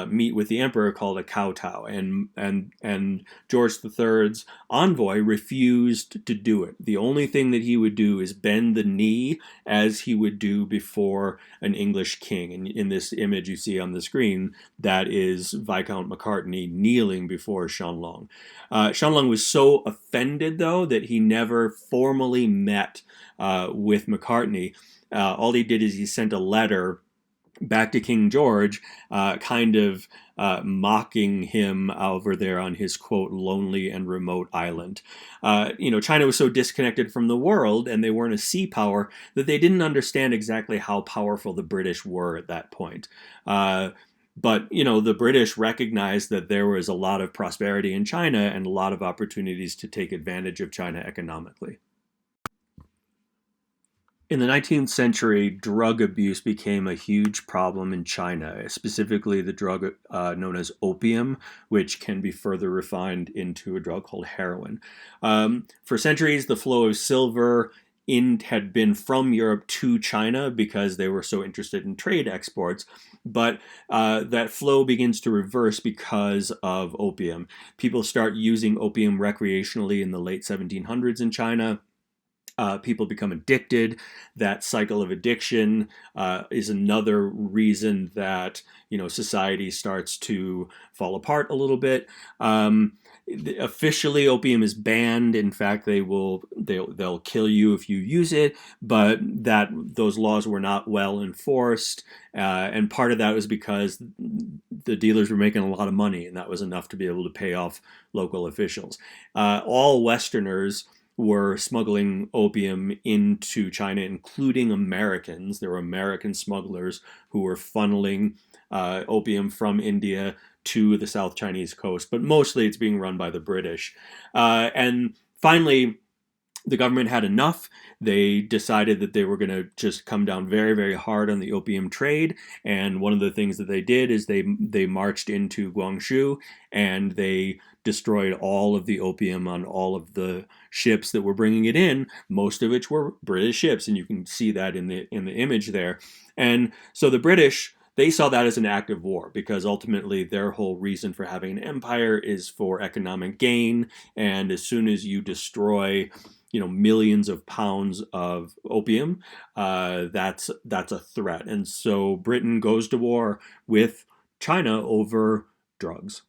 meet with the emperor called a kowtow, and George III's envoy refused to do it. The only thing that he would do is bend the knee as he would do before an English king. And in this image you see on the screen, that is Viscount Macartney kneeling before Qianlong. Qianlong was so offended, though, that he never formally met with Macartney. All he did is he sent a letter back to King George, kind of mocking him over there on his, quote, lonely and remote island. China was so disconnected from the world, and they weren't a sea power, that they didn't understand exactly how powerful the British were at that point. But the British recognized that there was a lot of prosperity in China and a lot of opportunities to take advantage of China economically. In the 19th century, drug abuse became a huge problem in China, specifically the drug known as opium, which can be further refined into a drug called heroin. For centuries, the flow of silver had been from Europe to China because they were so interested in trade exports, but that flow begins to reverse because of opium. People start using opium recreationally in the late 1700s in China. People become addicted. That cycle of addiction is another reason that society starts to fall apart a little bit. Officially, opium is banned. In fact, they'll kill you if you use it. But those laws were not well enforced, and part of that was because the dealers were making a lot of money, and that was enough to be able to pay off local officials. All Westerners were smuggling opium into China, including Americans. There were American smugglers who were funneling opium from India to the South Chinese coast, but mostly it's being run by the British. And finally, the government had enough. They decided that they were going to just come down very, very hard on the opium trade. And one of the things that they did is they marched into Guangzhou and they destroyed all of the opium on all of the ships that were bringing it in, most of which were British ships, and you can see that in the image there. And so the British, they saw that as an act of war, because ultimately their whole reason for having an empire is for economic gain, and as soon as you destroy millions of pounds of opium, that's a threat. And so Britain goes to war with China over drugs.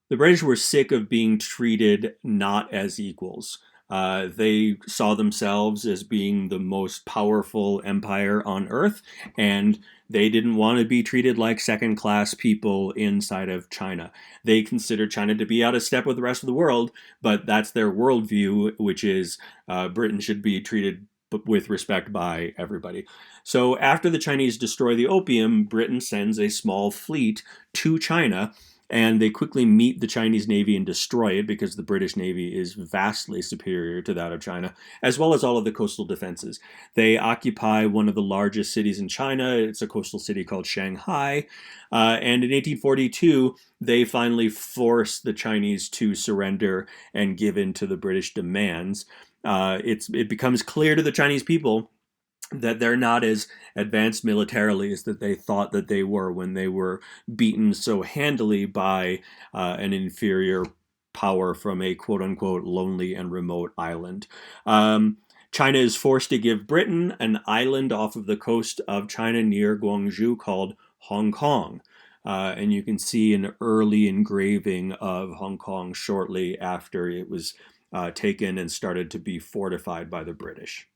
The British were sick of being treated not as equals. They saw themselves as being the most powerful empire on earth, and they didn't want to be treated like second-class people inside of China. They considered China to be out of step with the rest of the world, but that's their worldview, which is Britain should be treated with respect by everybody. So after the Chinese destroy the opium, Britain sends a small fleet to China, and they quickly meet the Chinese Navy and destroy it because the British Navy is vastly superior to that of China, as well as all of the coastal defenses. They occupy one of the largest cities in China. It's a coastal city called Shanghai. And in 1842, they finally force the Chinese to surrender and give in to the British demands. It becomes clear to the Chinese people that they're not as advanced militarily as that they thought that they were when they were beaten so handily by an inferior power from a quote-unquote lonely and remote island. China is forced to give Britain an island off of the coast of China near Guangzhou called Hong Kong. And you can see an early engraving of Hong Kong shortly after it was taken and started to be fortified by the British.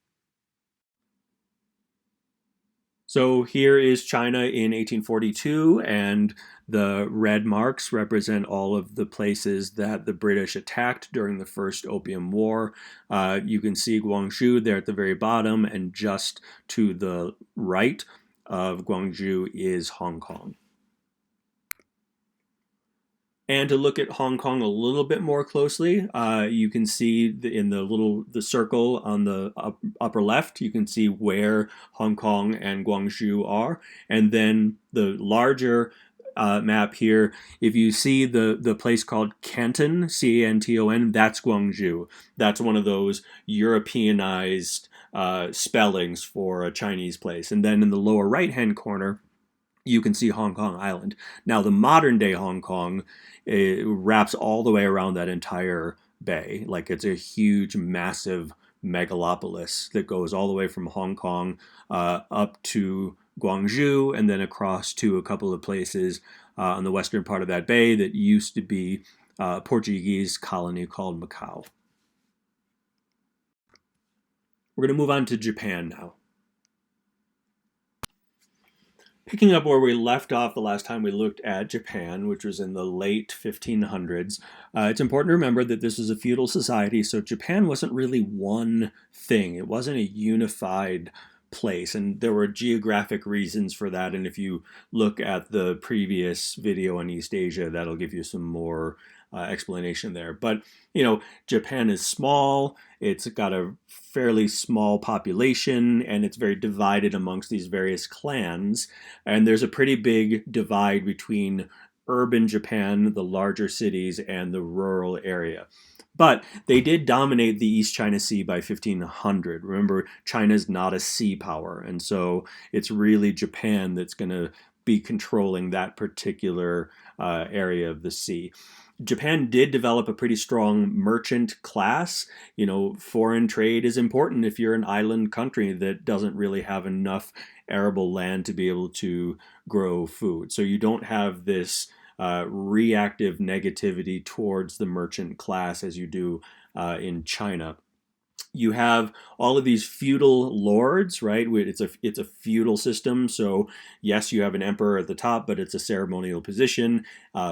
So here is China in 1842, and the red marks represent all of the places that the British attacked during the First Opium War. You can see Guangzhou there at the very bottom, and just to the right of Guangzhou is Hong Kong. And to look at Hong Kong a little bit more closely, you can see in the circle on the upper left, you can see where Hong Kong and Guangzhou are. And then the larger map here, if you see the place called Canton, Canton, that's Guangzhou. That's one of those Europeanized spellings for a Chinese place. And then in the lower right-hand corner, you can see Hong Kong Island. Now, the modern day Hong Kong wraps all the way around that entire bay. Like it's a huge, massive megalopolis that goes all the way from Hong Kong up to Guangzhou and then across to a couple of places on the western part of that bay that used to be a Portuguese colony called Macau. We're going to move on to Japan now. Picking up where we left off the last time we looked at Japan, which was in the late 1500s, it's important to remember that this was a feudal society, so Japan wasn't really one thing. It wasn't a unified place, and there were geographic reasons for that, and if you look at the previous video on East Asia, that'll give you some more explanation there. But, Japan is small, it's got a fairly small population, and it's very divided amongst these various clans, and there's a pretty big divide between urban Japan, the larger cities, and the rural area. But they did dominate the East China Sea by 1500. Remember, China's not a sea power, and so it's really Japan that's going to be controlling that particular area of the sea. Japan did develop a pretty strong merchant class. Foreign trade is important if you're an island country that doesn't really have enough arable land to be able to grow food. So you don't have this reactive negativity towards the merchant class as you do in China. You have all of these feudal lords, right? It's a feudal system. So yes, you have an emperor at the top, but it's a ceremonial position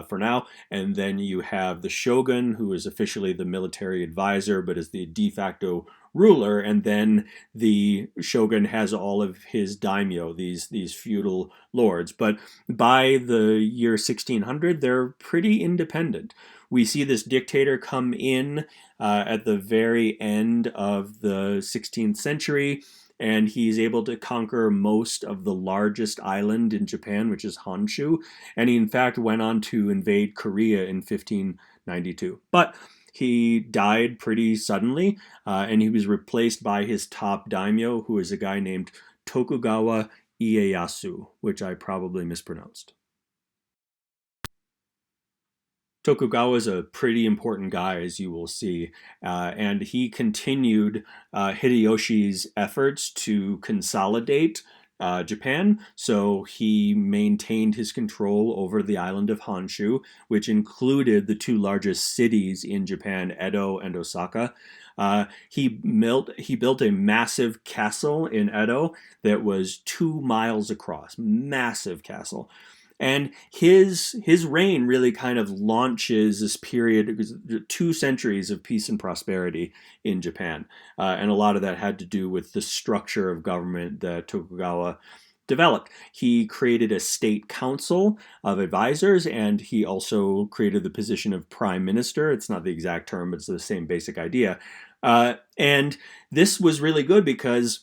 for now. And then you have the shogun, who is officially the military advisor, but is the de facto ruler. And then the shogun has all of his daimyo, these feudal lords. But by the year 1600, they're pretty independent. We see this dictator come in at the very end of the 16th century, and he's able to conquer most of the largest island in Japan, which is Honshu, and he in fact went on to invade Korea in 1592. But he died pretty suddenly, and he was replaced by his top daimyo, who is a guy named Tokugawa Ieyasu, which I probably mispronounced. Tokugawa is a pretty important guy, as you will see, and he continued Hideyoshi's efforts to consolidate Japan, so he maintained his control over the island of Honshu, which included the two largest cities in Japan, Edo and Osaka. He built a massive castle in Edo that was 2 miles across, massive castle. And his reign really kind of launches this period, 2 centuries of peace and prosperity in Japan. And a lot of that had to do with the structure of government that Tokugawa developed. He created a state council of advisors, and he also created the position of prime minister. It's not the exact term, but it's the same basic idea. And this was really good because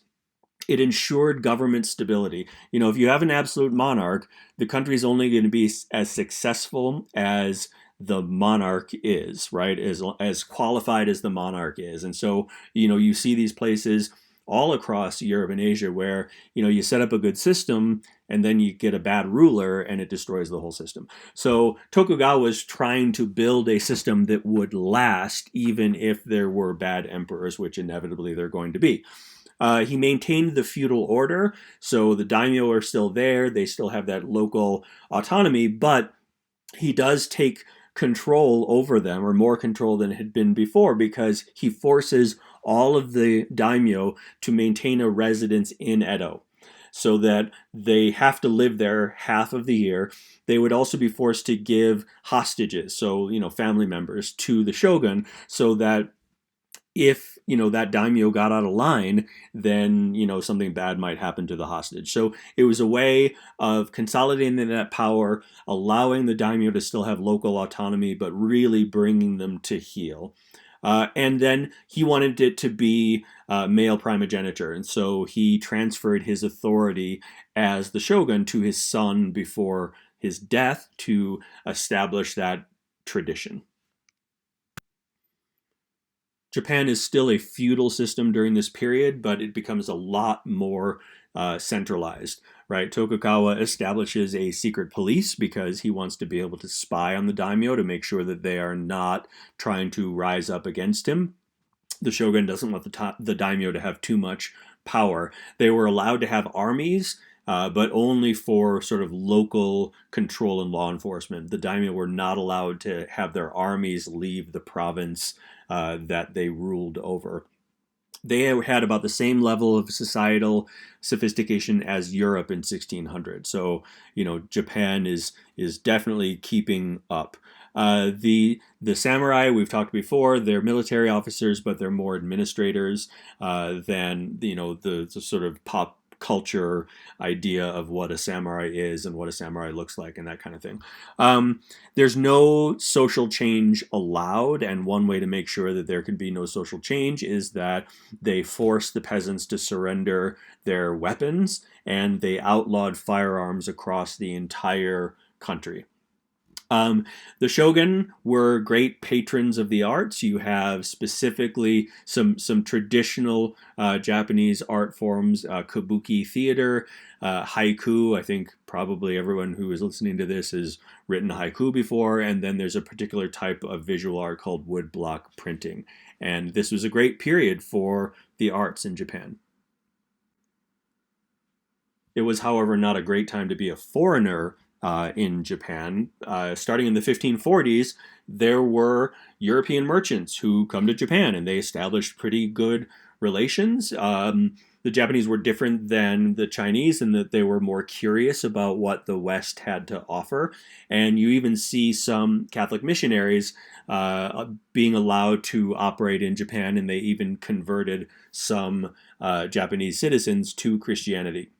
it ensured government stability. If you have an absolute monarch, the country is only going to be as successful as the monarch is, right? As qualified as the monarch is. And so, you see these places all across Europe and Asia where, you set up a good system and then you get a bad ruler and it destroys the whole system. So Tokugawa was trying to build a system that would last even if there were bad emperors, which inevitably they're going to be. He maintained the feudal order, so the daimyo are still there. They still have that local autonomy, but he does take control over them, or more control than had been before, because he forces all of the daimyo to maintain a residence in Edo, so that they have to live there half of the year. They would also be forced to give hostages, so family members, to the shogun, so that if that daimyo got out of line, then something bad might happen to the hostage. So it was a way of consolidating that power, allowing the daimyo to still have local autonomy, but really bringing them to heel. And then he wanted it to be male primogeniture, and so he transferred his authority as the shogun to his son before his death to establish that tradition. Japan is still a feudal system during this period, but it becomes a lot more centralized, right? Tokugawa establishes a secret police because he wants to be able to spy on the daimyo to make sure that they are not trying to rise up against him. The shogun doesn't want the daimyo to have too much power. They were allowed to have armies, but only for sort of local control and law enforcement. The daimyo were not allowed to have their armies leave the province that they ruled over. They had about the same level of societal sophistication as Europe in 1600. So, Japan is definitely keeping up. The samurai we've talked before, they're military officers, but they're more administrators than the sort of pop culture idea of what a samurai is and what a samurai looks like and that kind of thing. There's no social change allowed, and one way to make sure that there can be no social change is that they force the peasants to surrender their weapons, and they outlawed firearms across the entire country. The shogun were great patrons of the arts. You have specifically some traditional Japanese art forms, kabuki theater, haiku. I think probably everyone who is listening to this has written haiku before. And then there's a particular type of visual art called woodblock printing. And this was a great period for the arts in Japan. It was, however, not a great time to be a foreigner in Japan. Starting in the 1540s, there were European merchants who come to Japan, and they established pretty good relations. The Japanese were different than the Chinese in that they were more curious about what the West had to offer. And you even see some Catholic missionaries being allowed to operate in Japan, and they even converted some Japanese citizens to Christianity.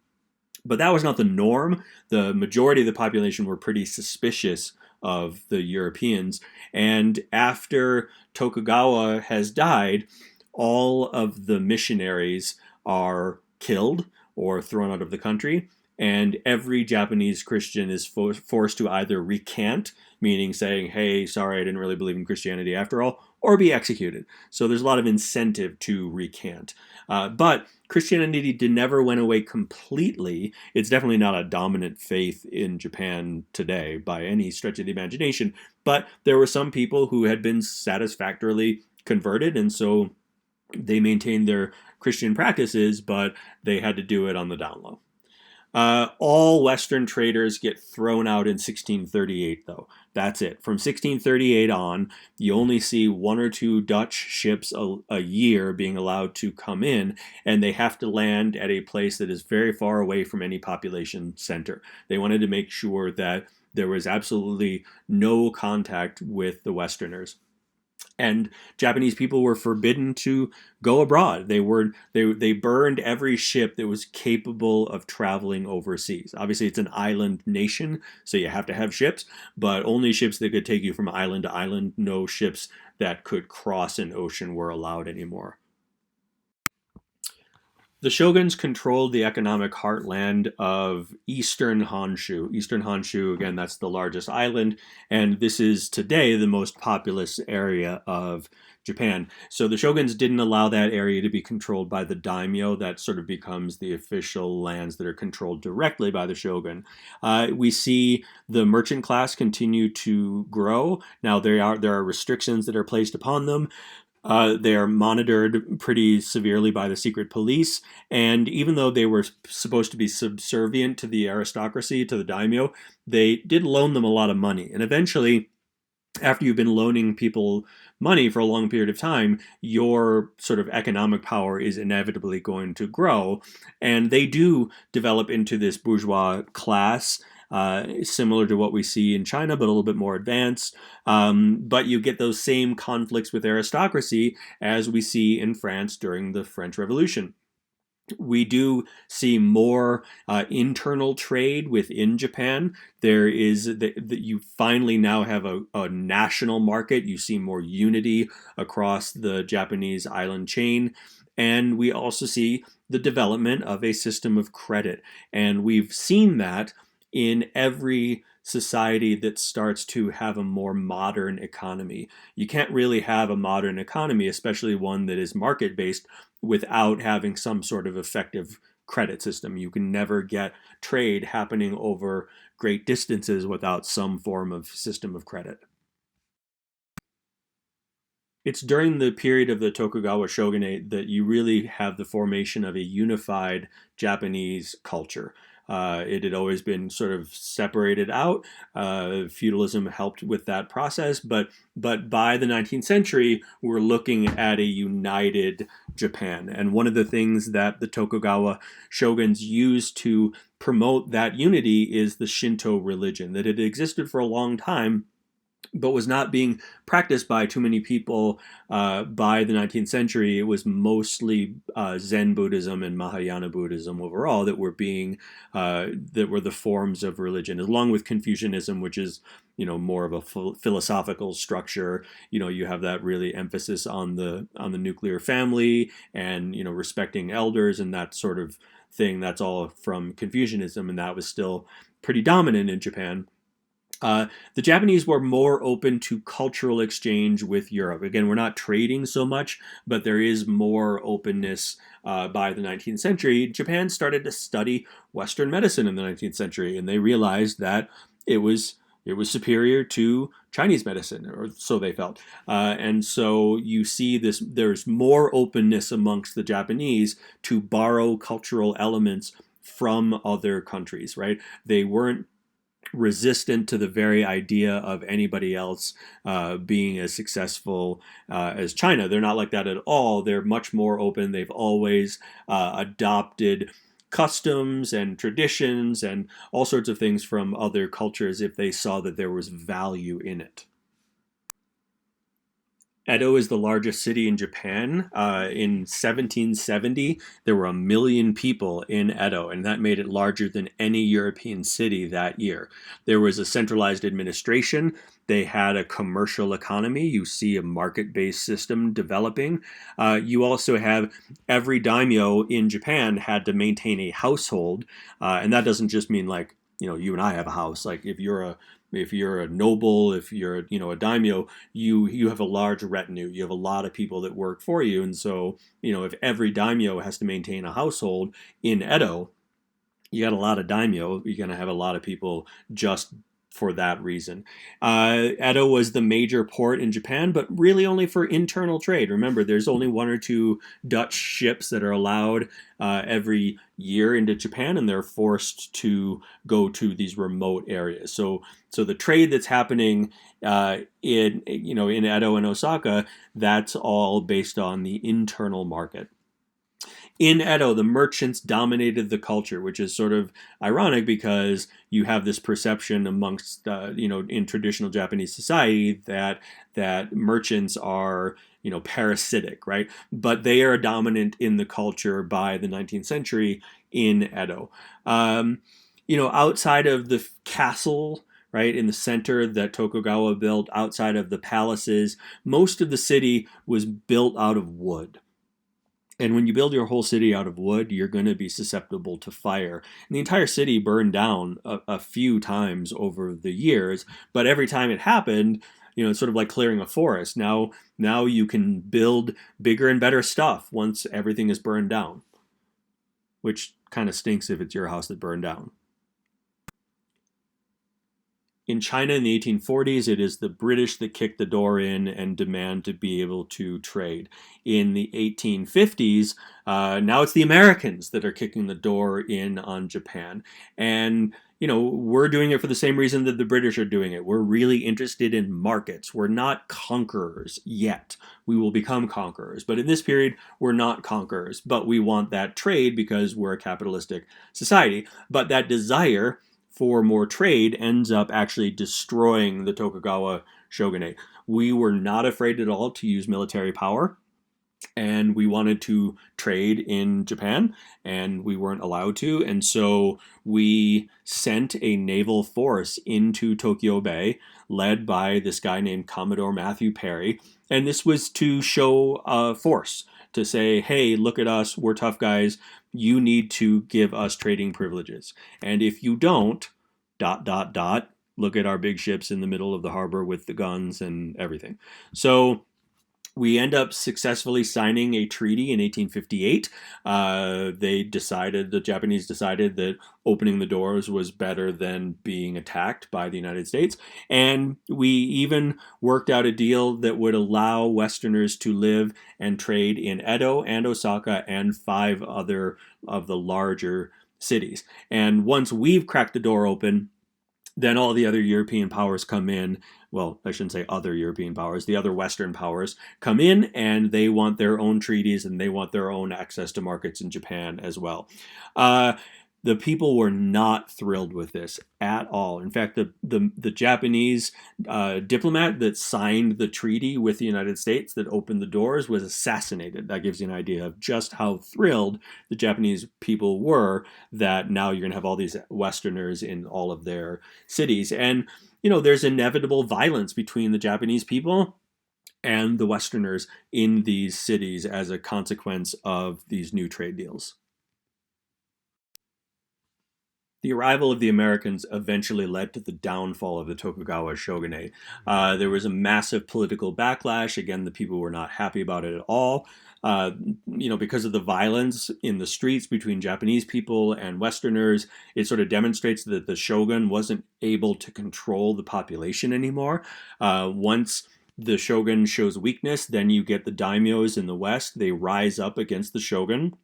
But that was not the norm. The majority of the population were pretty suspicious of the Europeans. And after Tokugawa has died, all of the missionaries are killed or thrown out of the country. And every Japanese Christian is forced to either recant, meaning saying, hey, sorry, I didn't really believe in Christianity after all, or be executed. So there's a lot of incentive to recant. But Christianity never went away completely. It's definitely not a dominant faith in Japan today by any stretch of the imagination. But there were some people who had been satisfactorily converted, and so they maintained their Christian practices, but they had to do it on the down low. All Western traders get thrown out in 1638, though. That's it. From 1638 on, you only see one or two Dutch ships a year being allowed to come in, and they have to land at a place that is very far away from any population center. They wanted to make sure that there was absolutely no contact with the Westerners. And Japanese people were forbidden to go abroad. They burned every ship that was capable of traveling overseas. Obviously, it's an island nation, so you have to have ships, but only ships that could take you from island to island. No ships that could cross an ocean were allowed anymore. The shoguns controlled the economic heartland of Eastern Honshu. Eastern Honshu, again, that's the largest island, and this is today the most populous area of Japan. So the shoguns didn't allow that area to be controlled by the daimyo. That sort of becomes the official lands that are controlled directly by the shogun. We see the merchant class continue to grow. Now there are restrictions that are placed upon them. They are monitored pretty severely by the secret police, and even though they were supposed to be subservient to the aristocracy, to the daimyo, they did loan them a lot of money. And eventually, after you've been loaning people money for a long period of time, your sort of economic power is inevitably going to grow. And they do develop into this bourgeois class, similar to what we see in China, but a little bit more advanced. But you get those same conflicts with aristocracy as we see in France during the French Revolution. We do see more internal trade within Japan. There is that you finally now have a national market. You see more unity across the Japanese island chain. And we also see the development of a system of credit. And we've seen that in every society that starts to have a more modern economy. You can't really have a modern economy, especially one that is market based, without having some sort of effective credit system. You can never get trade happening over great distances without some form of system of credit. It's during the period of the Tokugawa shogunate that you really have the formation of a unified Japanese culture. It had always been sort of separated out. Feudalism helped with that process, but by the 19th century, we're looking at a united Japan. And one of the things that the Tokugawa shoguns used to promote that unity is the Shinto religion that had existed for a long time but was not being practiced by too many people by the 19th century. It was mostly Zen Buddhism and Mahayana Buddhism overall that were that were the forms of religion, along with Confucianism, which is more of a philosophical structure. You have that really emphasis on the nuclear family and respecting elders and that sort of thing. That's all from Confucianism, and that was still pretty dominant in Japan. The Japanese were more open to cultural exchange with Europe. Again, we're not trading so much, but there is more openness by the 19th century. Japan started to study Western medicine in the 19th century, and they realized that it was superior to Chinese medicine, or so they felt. And so you see this, there's more openness amongst the Japanese to borrow cultural elements from other countries, right? They weren't resistant to the very idea of anybody else being as successful as China. They're not like that at all. They're much more open. They've always adopted customs and traditions and all sorts of things from other cultures if they saw that there was value in it. Edo is the largest city in Japan. In 1770, there were 1 million people in Edo, and that made it larger than any European city that year. There was a centralized administration. They had a commercial economy. You see a market-based system developing. You also have every daimyo in Japan had to maintain a household, and that doesn't just mean like you and I have a house. Like if you're a noble, if you're a daimyo, you have a large retinue. You have a lot of people that work for you, and so if every daimyo has to maintain a household in Edo, you got a lot of daimyo. You're gonna have a lot of people just for that reason. Edo was the major port in Japan, but really only for internal trade. Remember, there's only 1 or 2 Dutch ships that are allowed every year into Japan, and they're forced to go to these remote areas. So the trade that's happening in Edo and Osaka, that's all based on the internal market. In Edo, the merchants dominated the culture, which is sort of ironic because you have this perception amongst, in traditional Japanese society that merchants are, parasitic, right? But they are dominant in the culture by the 19th century in Edo. Outside of the castle, right, in the center that Tokugawa built, outside of the palaces, most of the city was built out of wood. And when you build your whole city out of wood, you're going to be susceptible to fire. And the entire city burned down a few times over the years, but every time it happened, it's sort of like clearing a forest. Now you can build bigger and better stuff once everything is burned down, which kind of stinks if it's your house that burned down. In China in the 1840s, it is the British that kick the door in and demand to be able to trade. In the 1850s, now it's the Americans that are kicking the door in on Japan. And, we're doing it for the same reason that the British are doing it. We're really interested in markets. We're not conquerors yet. We will become conquerors. But in this period, we're not conquerors. But we want that trade because we're a capitalistic society. But that desire for more trade ends up actually destroying the Tokugawa shogunate. We were not afraid at all to use military power, and we wanted to trade in Japan, and we weren't allowed to, and so we sent a naval force into Tokyo Bay, led by this guy named Commodore Matthew Perry, and this was to show force, to say, hey, look at us, we're tough guys, you need to give us trading privileges. And if you don't, ... look at our big ships in the middle of the harbor with the guns and everything. So we end up successfully signing a treaty in 1858. The Japanese decided that opening the doors was better than being attacked by the United States. And we even worked out a deal that would allow Westerners to live and trade in Edo and Osaka and 5 other of the larger cities. And once we've cracked the door open, then all the other European powers come in. Well, I shouldn't say other European powers. The other Western powers come in, and they want their own treaties, and they want their own access to markets in Japan as well. The people were not thrilled with this at all. In fact, the Japanese diplomat that signed the treaty with the United States that opened the doors was assassinated. That gives you an idea of just how thrilled the Japanese people were that now you're going to have all these Westerners in all of their cities. And, there's inevitable violence between the Japanese people and the Westerners in these cities as a consequence of these new trade deals. The arrival of the Americans eventually led to the downfall of the Tokugawa shogunate. There was a massive political backlash. Again, the people were not happy about it at all. Because of the violence in the streets between Japanese people and Westerners, it sort of demonstrates that the shogun wasn't able to control the population anymore. Once the shogun shows weakness, then you get the daimyos in the West. They rise up against the shogun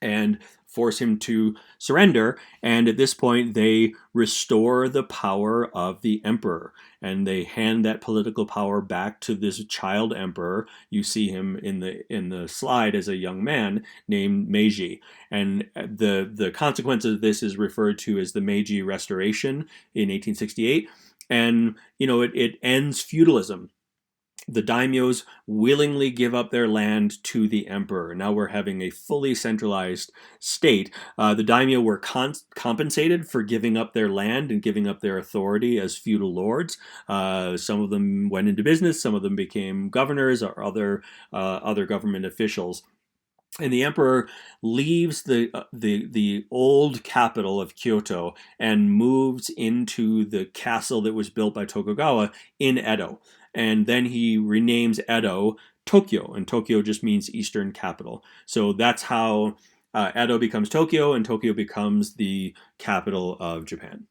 and force him to surrender. And at this point, they restore the power of the emperor, and they hand that political power back to this child emperor. You see him in the slide as a young man named Meiji, and the consequence of this is referred to as the Meiji Restoration in 1868. And it ends feudalism. The daimyos willingly give up their land to the emperor. Now we're having a fully centralized state. The daimyo were compensated for giving up their land and giving up their authority as feudal lords. Some of them went into business. Some of them became governors or other government officials. And the emperor leaves the old capital of Kyoto and moves into the castle that was built by Tokugawa in Edo. And then he renames Edo Tokyo, and Tokyo just means Eastern capital. So that's how Edo becomes Tokyo, and Tokyo becomes the capital of Japan.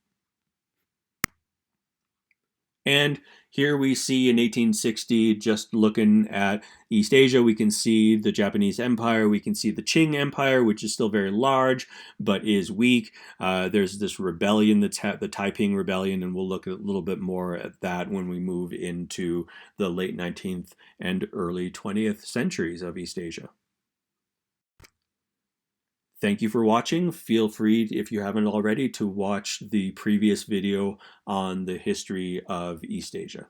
And here we see in 1860, just looking at East Asia, we can see the Japanese Empire. We can see the Qing Empire, which is still very large, but is weak. There's this rebellion, the Taiping Rebellion, and we'll look a little bit more at that when we move into the late 19th and early 20th centuries of East Asia. Thank you for watching. Feel free, if you haven't already, to watch the previous video on the history of East Asia.